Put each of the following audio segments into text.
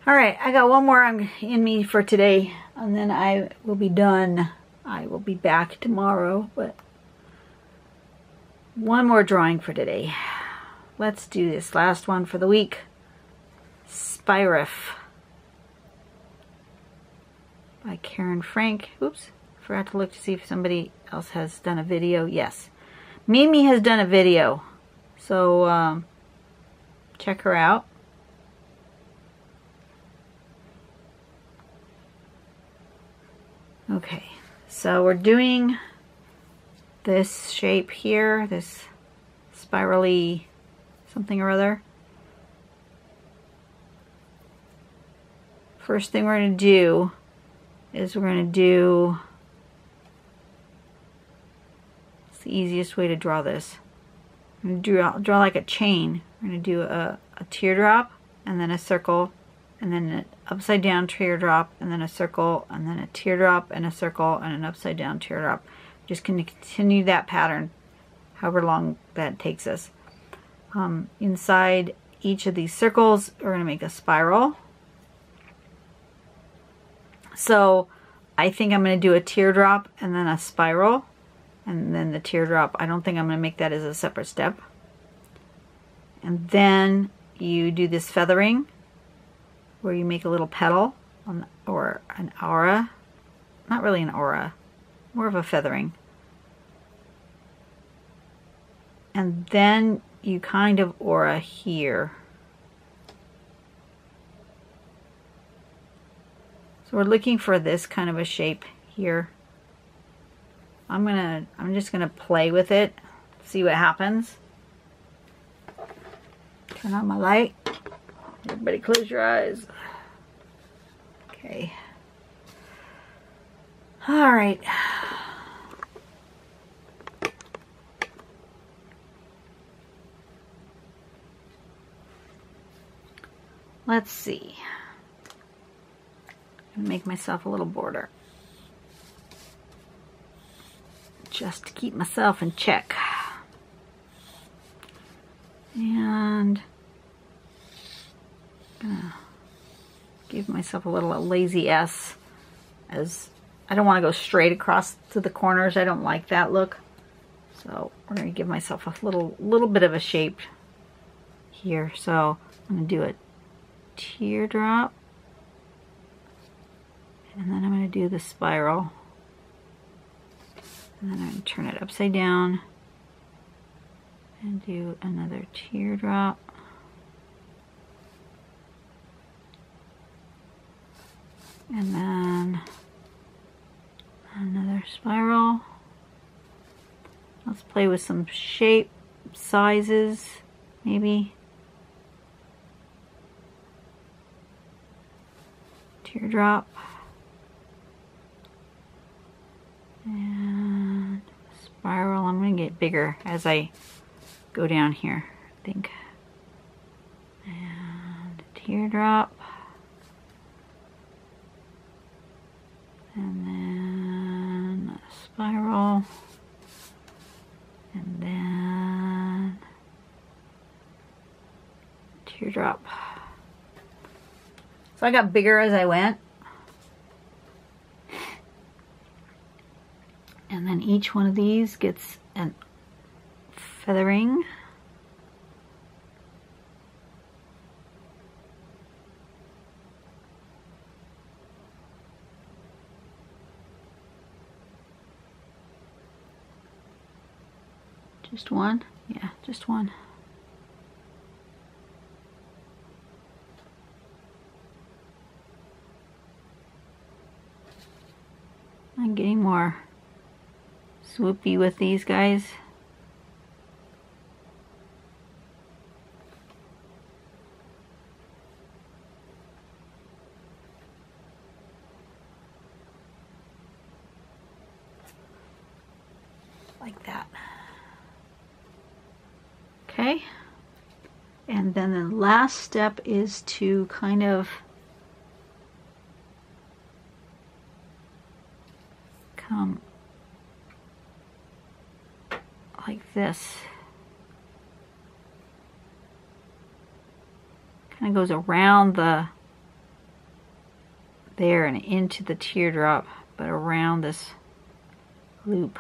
Alright, I got one more in me for today, and then I will be done. I will be back tomorrow, but one more drawing for today. Let's do this last one for the week. Spiraf by Karen Frank. Oops, forgot to look to see if somebody else has done a video. Yes, Mimi has done a video, so check her out. Okay, so we're doing this shape here, this spirally something or other. First thing we're going to do is we're going to do, it's the easiest way to draw this. I'm going to draw like a chain. We're going to do a teardrop and then a circle and then an upside down teardrop and then a circle and then a teardrop and a circle and an upside down teardrop. Just going to continue that pattern however long that takes us. Inside each of these circles we're going to make a spiral. So I think I'm going to do a teardrop and then a spiral and then the teardrop. I don't think I'm going to make that as a separate step. And then you do this feathering where you make a little petal or an aura. Not really an aura, more of a feathering. And then you kind of aura here. So we're looking for this kind of a shape here. I'm just gonna play with it, see what happens. Turn on my light. Everybody close your eyes. Okay. All right. Let's see. I'm gonna make myself a little border. Just to keep myself in check. And I'm gonna give myself a little lazy S, as I don't want to go straight across to the corners. I don't like that look. So we're gonna give myself a little bit of a shape here. So I'm gonna do a teardrop, and then I'm gonna do the spiral, and then I'm gonna turn it upside down and do another teardrop. And then another spiral. Let's play with some shape sizes, maybe. Teardrop. And spiral. I'm going to get bigger as I go down here, I think. And teardrop. And then a spiral. And then teardrop. So I got bigger as I went. And then each one of these gets a feathering. Just one? Yeah, just one. I'm getting more swoopy with these guys. Like that. Okay. And then the last step is to kind of come like this. Kind of goes around the there and into the teardrop, but around this loop.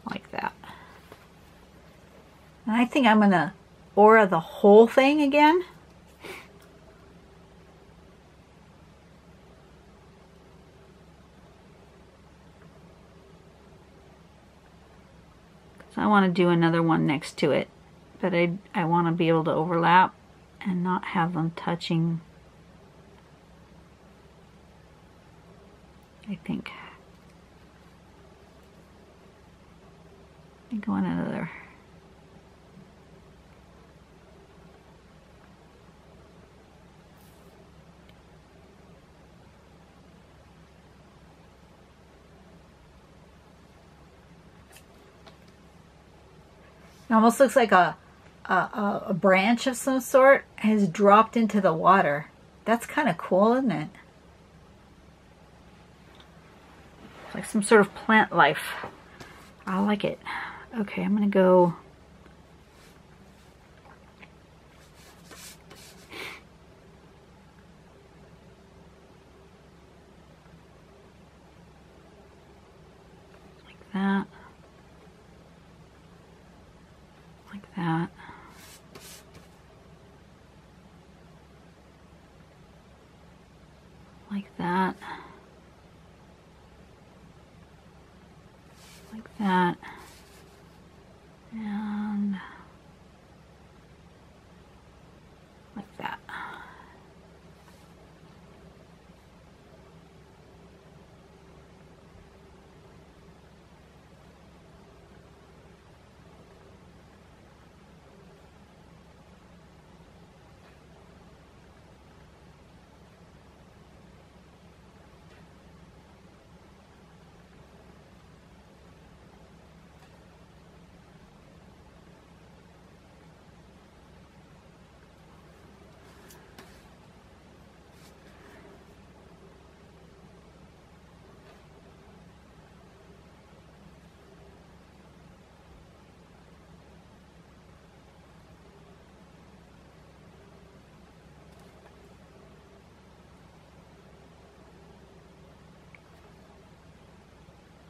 Like that. And I think I'm gonna aura the whole thing again. I want to do another one next to it, but I want to be able to overlap and not have them touching. I think one another. It almost looks like a branch of some sort has dropped into the water. That's kind of cool, isn't it? It's like some sort of plant life. I like it. Okay, I'm gonna go. Like that. That. Like that. Like that. And like that.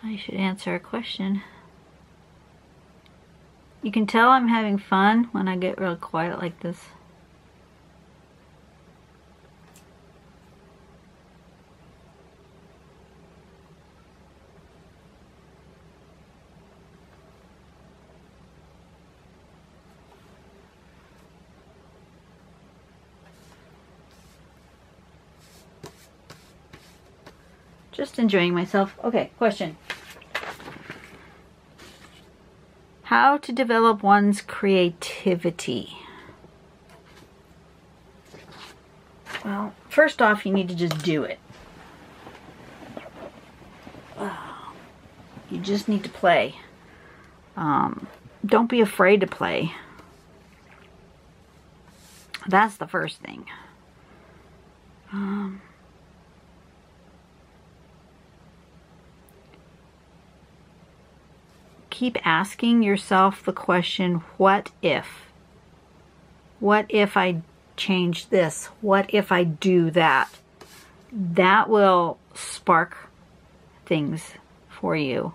I should answer a question. You can tell I'm having fun when I get real quiet like this. Just enjoying myself. Okay, question. How to develop one's creativity? Well, first off, you need to just do it. You just need to play. Don't be afraid to play. That's the first thing. Keep asking yourself the question, what if? What if I change this? What if I do that? That will spark things for you.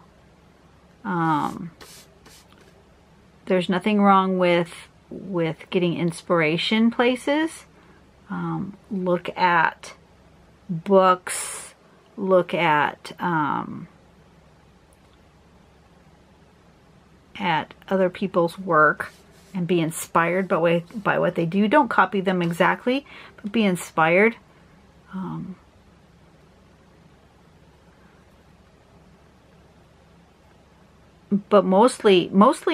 There's nothing wrong with getting inspiration places. Look at books, look at other people's work and be inspired by what they do. Don't copy them exactly, but be inspired. But mostly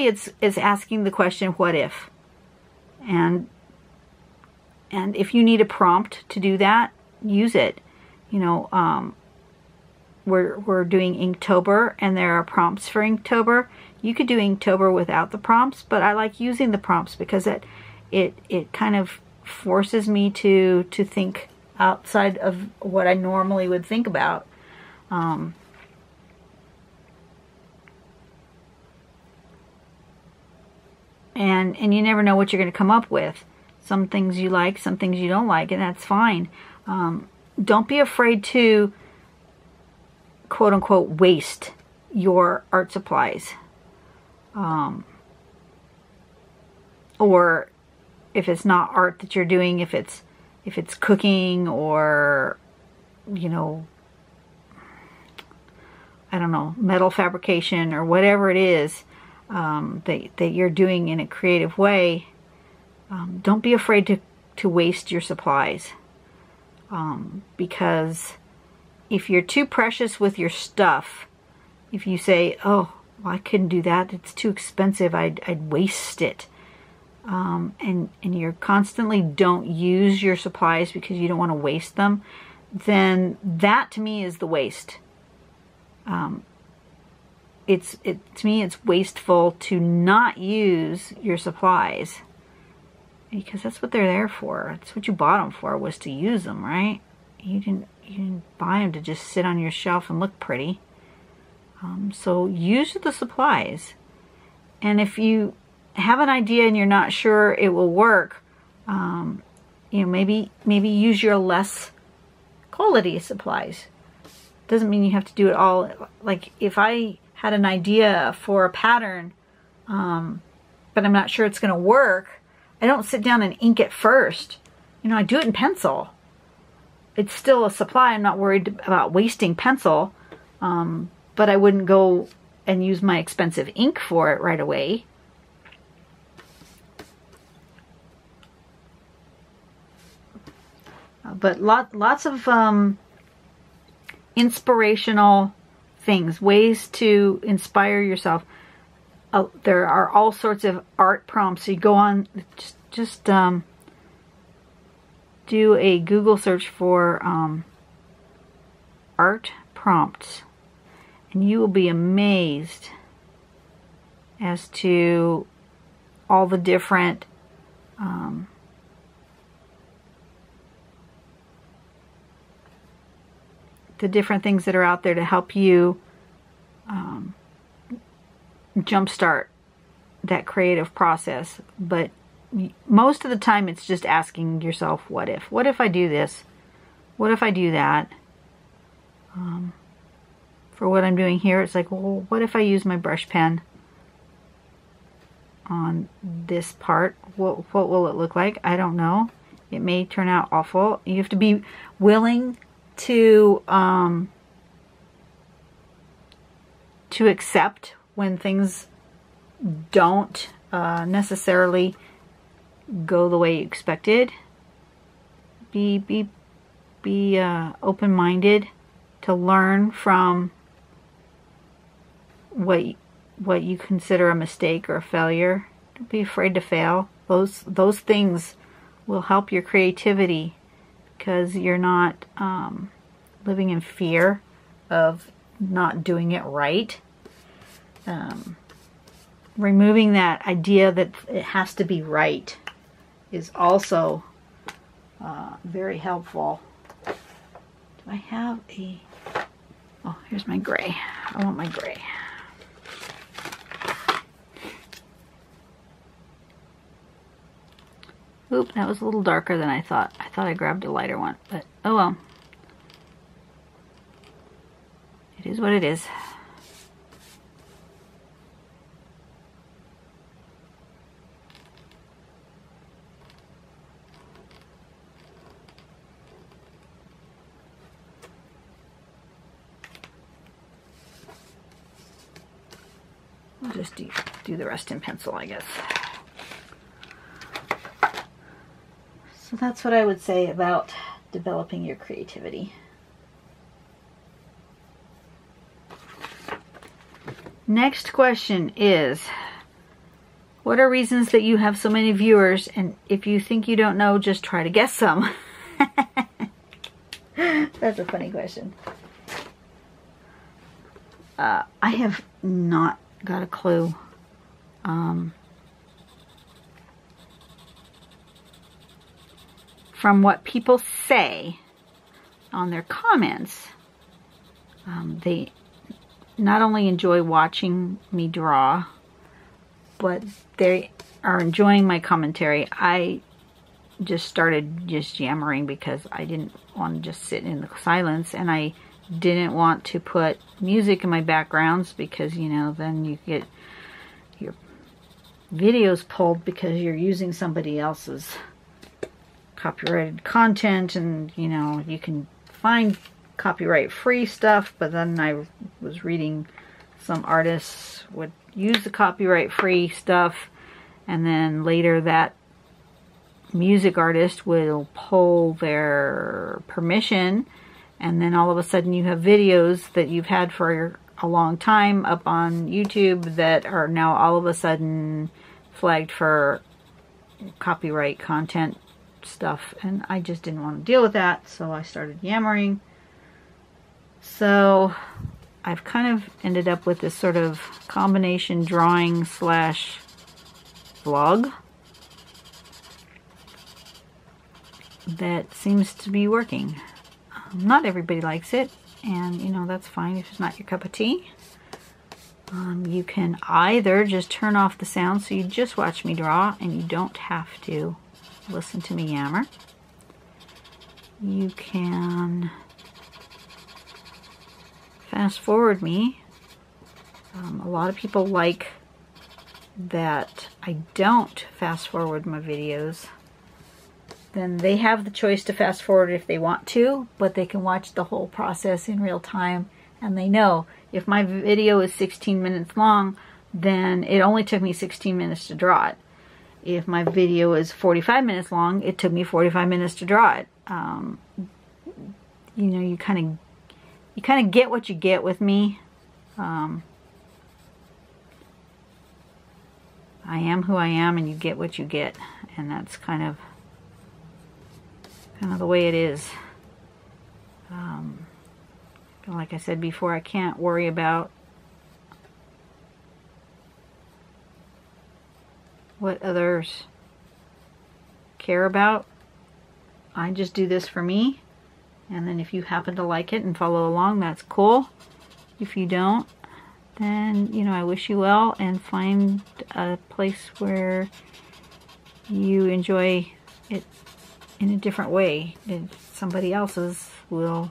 it's asking the question, what if? And if you need a prompt to do that, use it. You know, we're doing Inktober, and there are prompts for Inktober. You could do Inktober without the prompts, but I like using the prompts because it kind of forces me to think outside of what I normally would think about. And you never know what you're going to come up with. Some things you like, some things you don't like, and that's fine. Don't be afraid to, quote unquote, waste your art supplies. Or if it's not art that you're doing, if it's cooking, or, you know, I don't know, metal fabrication or whatever it is that you're doing in a creative way, don't be afraid to waste your supplies. Because if you're too precious with your stuff, if you say, oh, well, I couldn't do that, it's too expensive, I'd waste it. And you constantly don't use your supplies because you don't want to waste them, then that to me is the waste. To me it's wasteful to not use your supplies, because that's what they're there for. That's what you bought them for, was to use them, right? You didn't buy them to just sit on your shelf and look pretty. So use the supplies. And if you have an idea and you're not sure it will work, you know, maybe use your less quality supplies. Doesn't mean you have to do it all. Like if I had an idea for a pattern, but I'm not sure it's going to work, I don't sit down and ink it first. You know, I do it in pencil. It's still a supply. I'm not worried about wasting pencil, but I wouldn't go and use my expensive ink for it right away. But lots of inspirational things, ways to inspire yourself. There are all sorts of art prompts. So you go on, just do a Google search for art prompts, and you will be amazed as to all the different things that are out there to help you jumpstart that creative process. But most of the time it's just asking yourself, what if? What if I do this? What if I do that? For what I'm doing here, it's like, well, what if I use my brush pen on this part? What will it look like? I don't know. It may turn out awful. You have to be willing to accept when things don't necessarily go the way you expected. Be open-minded to learn from what you consider a mistake or a failure. Don't be afraid to fail. Those things will help your creativity, because you're not living in fear of not doing it right. Removing that idea that it has to be right is also very helpful. Do I have a... Oh, here's my gray. I want my gray. Oop, that was a little darker than I thought. I thought I grabbed a lighter one, but oh well. It is what it is. I'll just do the rest in pencil, I guess. So that's what I would say about developing your creativity. Next question is, what are reasons that you have so many viewers? And if you think you don't know, just try to guess some. That's a funny question. I have not got a clue. From what people say on their comments, they not only enjoy watching me draw, but they are enjoying my commentary. I just started just yammering because I didn't want to just sit in the silence, and I didn't want to put music in my backgrounds because, you know, then you get your videos pulled because you're using somebody else's copyrighted content, and, you know, you can find copyright free stuff, but then I was reading some artists would use the copyright free stuff, and then later that music artist will pull their permission, and then all of a sudden you have videos that you've had for a long time up on YouTube that are now all of a sudden flagged for copyright content stuff, and I just didn't want to deal with that, so I started yammering. So I've kind of ended up with this sort of combination drawing slash vlog that seems to be working. Not everybody likes it, and you know, that's fine if it's not your cup of tea. You can either just turn off the sound so you just watch me draw and you don't have to listen to me yammer. You can fast forward me. A lot of people like that I don't fast forward my videos. Then they have the choice to fast forward if they want to, but they can watch the whole process in real time, and they know if my video is 16 minutes long, then it only took me 16 minutes to draw it. If my video is 45 minutes long, it took me 45 minutes to draw it. You know, you kind of get what you get with me. I am who I am, and you get what you get, and that's kind of the way it is. Like I said before, I can't worry about what others care about. I just do this for me, and then if you happen to like it and follow along, that's cool. If you don't, then, you know, I wish you well, and find a place where you enjoy it in a different way. Somebody else's will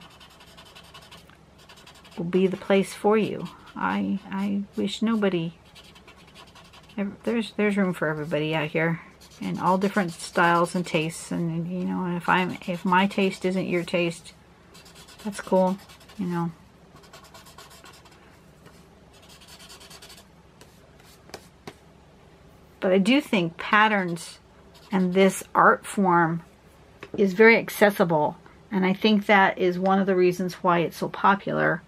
be the place for you. I wish nobody. There's room for everybody out here, in all different styles and tastes. And you know, if my taste isn't your taste, that's cool. You know. But I do think patterns and this art form is very accessible, and I think that is one of the reasons why it's so popular.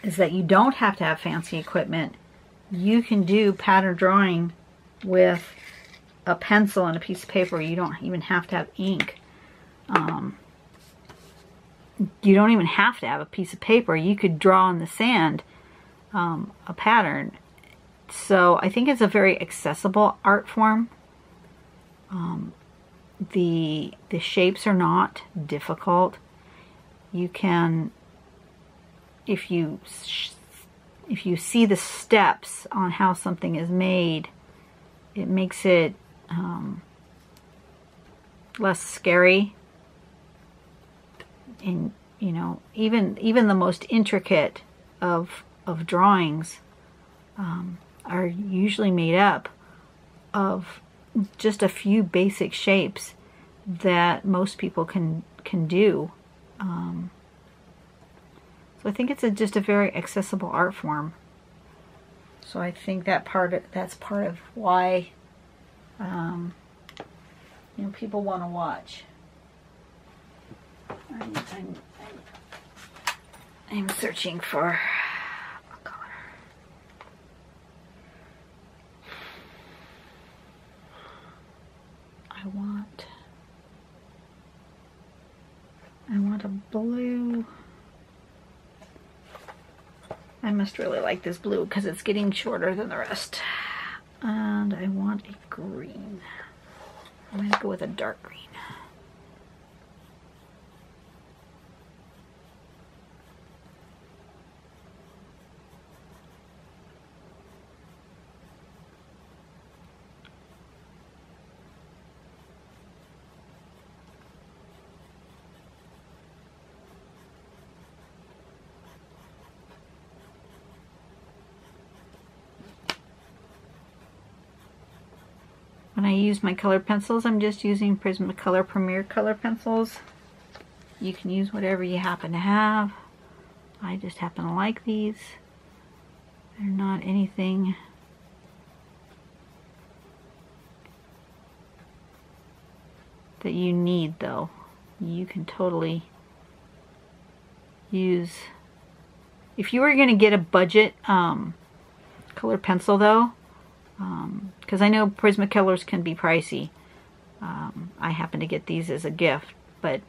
Is that you don't have to have fancy equipment. You can do pattern drawing with a pencil and a piece of paper. You don't even have to have ink. You don't even have to have a piece of paper. You could draw in the sand a pattern. So I think it's a very accessible art form. The shapes are not difficult. You can, if you see the steps on how something is made, it makes it less scary. And you know, even the most intricate of drawings are usually made up of just a few basic shapes that most people can do. So I think it's just a very accessible art form. So I think that's part of why you know, people want to watch. I'm searching for a color. I want a blue. I must really like this blue because it's getting shorter than the rest. And I want a green. I'm going to go with a dark green. when I use my colored pencils, I'm just using Prismacolor Premier color pencils. You can use whatever you happen to have. I just happen to like these. They're not anything that you need, though. You can totally use, if you were going to get a budget colored pencil, though, because I know Prismacolors can be pricey. I happen to get these as a gift, but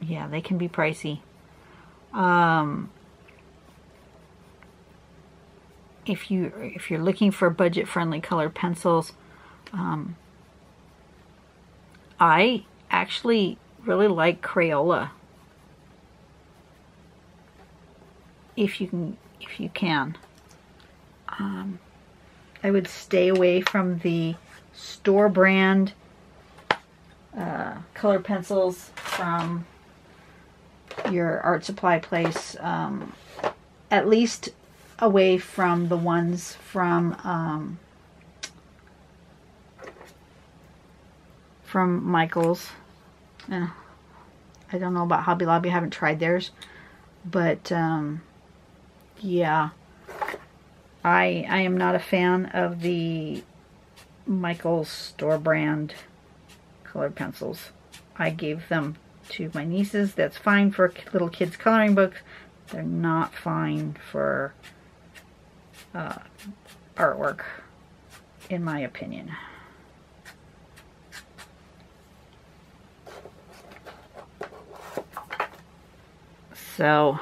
yeah, they can be pricey. If you're looking for budget-friendly colored pencils, I actually really like Crayola. If you can. I would stay away from the store brand color pencils from your art supply place, at least away from the ones from Michaels. I don't know about Hobby Lobby, I haven't tried theirs, but yeah, I am not a fan of the Michaels store brand colored pencils. I gave them to my nieces. That's fine for little kids' coloring books. They're not fine for artwork, in my opinion. So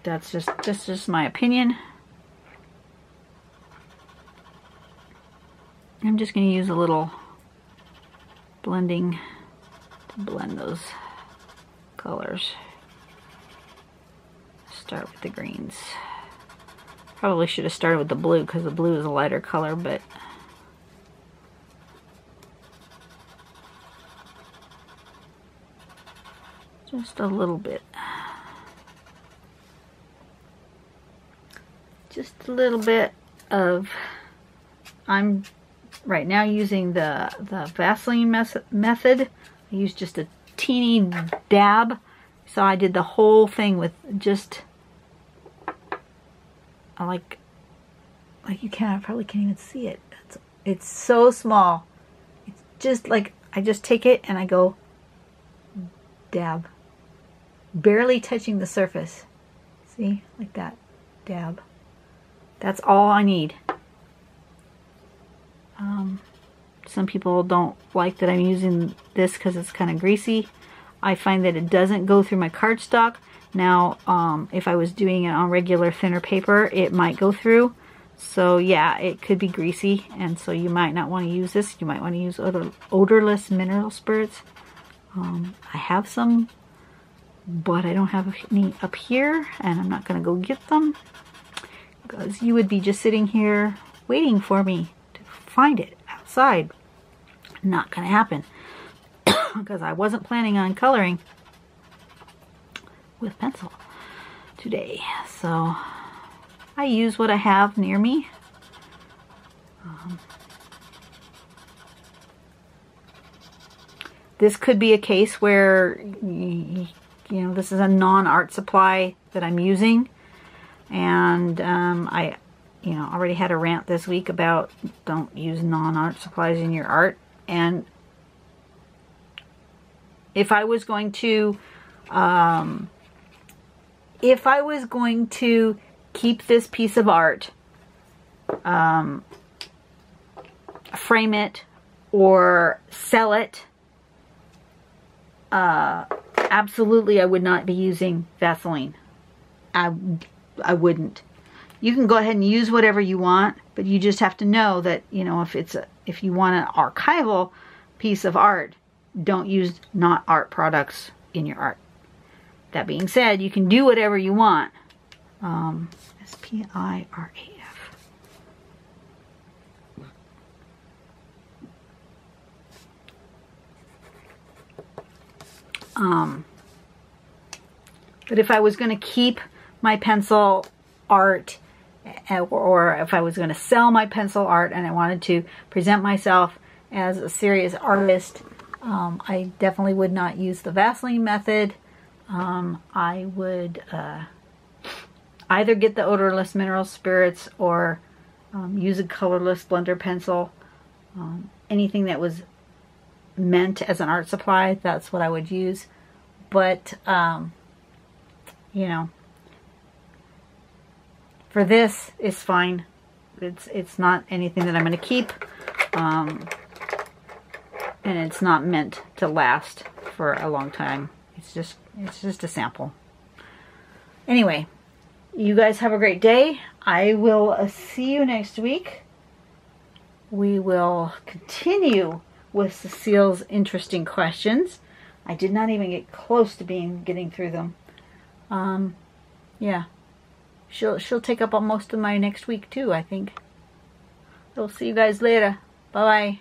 that's just my opinion. I'm just going to use a little blending to blend those colors. Start with the greens. Probably should have started with the blue because the blue is a lighter color, but just a little bit. Just a little bit of, I'm right now using the Vaseline method. I used just a teeny dab. So I did the whole thing with just, like you probably can't even see it. It's so small. It's just like, I just take it and I go dab. Barely touching the surface. See? Like that. Dab. That's all I need. Some people don't like that I'm using this because it's kind of greasy. I find that it doesn't go through my cardstock. Now, if I was doing it on regular thinner paper, it might go through. So yeah, it could be greasy, and so you might not want to use this. You might want to use odorless mineral spirits. I have some, but I don't have any up here, and I'm not going to go get them because you would be just sitting here waiting for me to find it outside. Not going to happen because I wasn't planning on coloring with pencil today. So I use what I have near me. This could be a case where, you know, this is a non-art supply that I'm using. And I, you know, already had a rant this week about don't use non-art supplies in your art. And if I was going to, keep this piece of art, frame it or sell it, absolutely I would not be using Vaseline. I wouldn't. You can go ahead and use whatever you want, but you just have to know that, you know, if you want an archival piece of art, don't use not art products in your art. That being said, you can do whatever you want. S-P-I-R-A-F. But if I was going to keep my pencil art, or if I was going to sell my pencil art and I wanted to present myself as a serious artist, I definitely would not use the Vaseline method. I would either get the odorless mineral spirits or use a colorless blender pencil. Anything that was meant as an art supply, that's what I would use. But, you know, for this, it's fine. It's not anything that I'm going to keep. And it's not meant to last for a long time. It's just a sample. Anyway, you guys have a great day. I will see you next week. We will continue with Cecile's interesting questions. I did not even get close to getting through them. Yeah. She'll take up most of my next week too, I think. So we'll see you guys later. Bye-bye.